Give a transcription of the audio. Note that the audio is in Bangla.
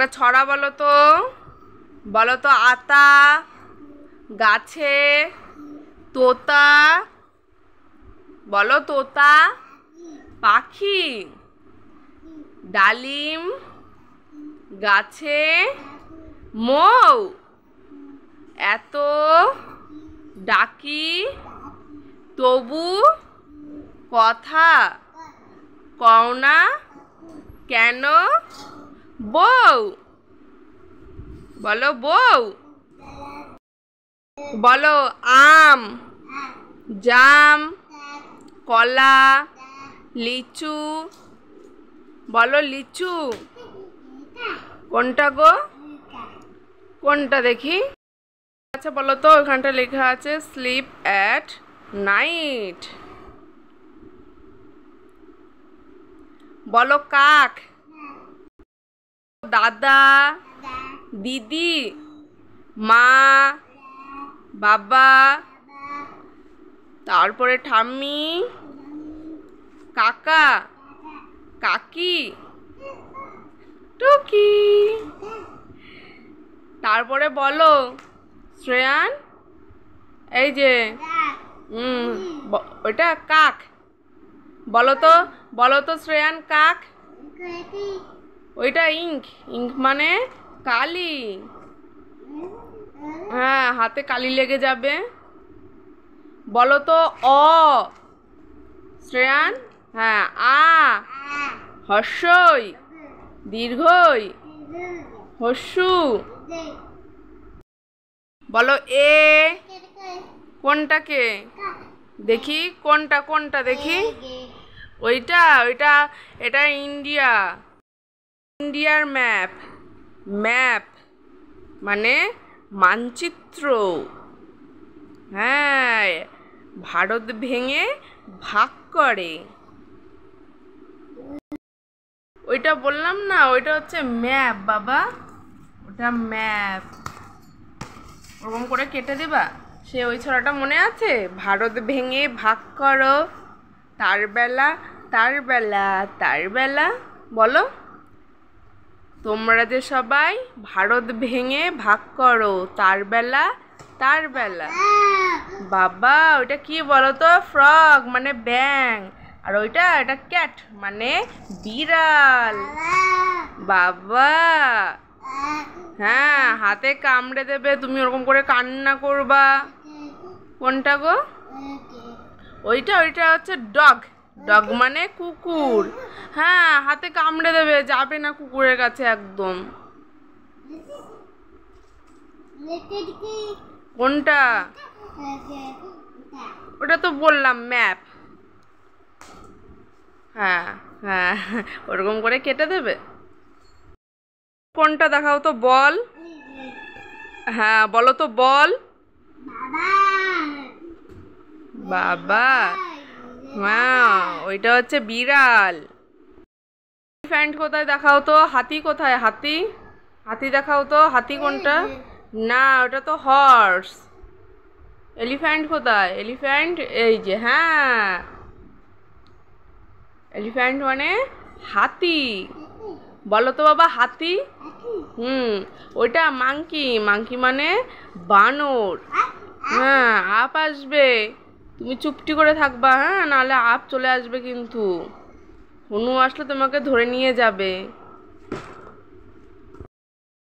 একটা ছড়া বলো তো আতা গাছে তোতা বলো তোতা পাখি ডালিম গাছে মৌ এত ডাকি তবু কথা কওনা কেন বউ বলো বউ বলো আম জাম কলা লিচু বলো লিচু কোনটা গো কোনটা দেখি আচ্ছা বলো তো ওখানটা লেখা আছে স্লিপ অ্যাট নাইট বলো কাক দাদা দিদি মা বাবা তারপরে ঠাম্মি কাকা কাকি টুকি তারপরে বলো শ্রেয়ান এই যে ওইটা কাক বলো তো শ্রেয়ান কাক ওইটা ইঙ্ক মানে কালি হ্যাঁ হাতে কালি লেগে যাবে বলো তো অ শ্রেয়ান হ্যাঁ আ হর্ষই দীর্ঘই হর্ষু বলো এ কোনটাকে দেখি কোনটা দেখি ওইটা এটা ইন্ডিয়ার ম্যাপ মানে মানচিত্র হ্যাঁ ভারত ভেঙে ভাগ করে ওইটা বললাম না ওইটা হচ্ছে ম্যাপ বাবা ওটা ম্যাপ ওরকম করে কেটে দিবা সে ওই ছড়াটা মনে আছে ভারত ভেঙে ভাগ করো তার বেলা বলো তোমরা যে সবাই ভারত ভেঙে ভাগ করো তার বেলা বাবা ওইটা কি বলো তো ফ্রগ মানে ব্যাং আর এটা ক্যাট মানে বিড়াল বাবা হ্যাঁ হাতে কামড়ে দেবে তুমি ওরকম করে কান্না করবা কোনটা গো ওইটা হচ্ছে ডগ মানে কুকুর হ্যাঁ হাতে কামড়ে দেবে যাবে না কুকুরের কাছে একদম কোনটা ওটা তো বললাম ম্যাপ হ্যাঁ ওরকম করে কেটে দেবে কোনটা দেখাও তো বল হ্যাঁ বলো তো বল বাবা হ্যাঁ ওইটা হচ্ছে বিড়াল এলিফ্যান্ট কোথায় দেখাও তো হাতি কোথায় হাতি দেখাও তো হাতি কোনটা না ওটা তো হর্স এলিফ্যান্ট কোথায় এলিফ্যান্ট এই যে হ্যাঁ এলিফ্যান্ট মানে হাতি বলো তো বাবা হাতি ওইটা মাংকি মানে বানর হ্যাঁ আপ আসবে তুমি চুপটি করে থাকবা হ্যাঁ নাহলে আপ চলে আসবে কিন্তু হনু আসলে তোমাকে ধরে নিয়ে যাবে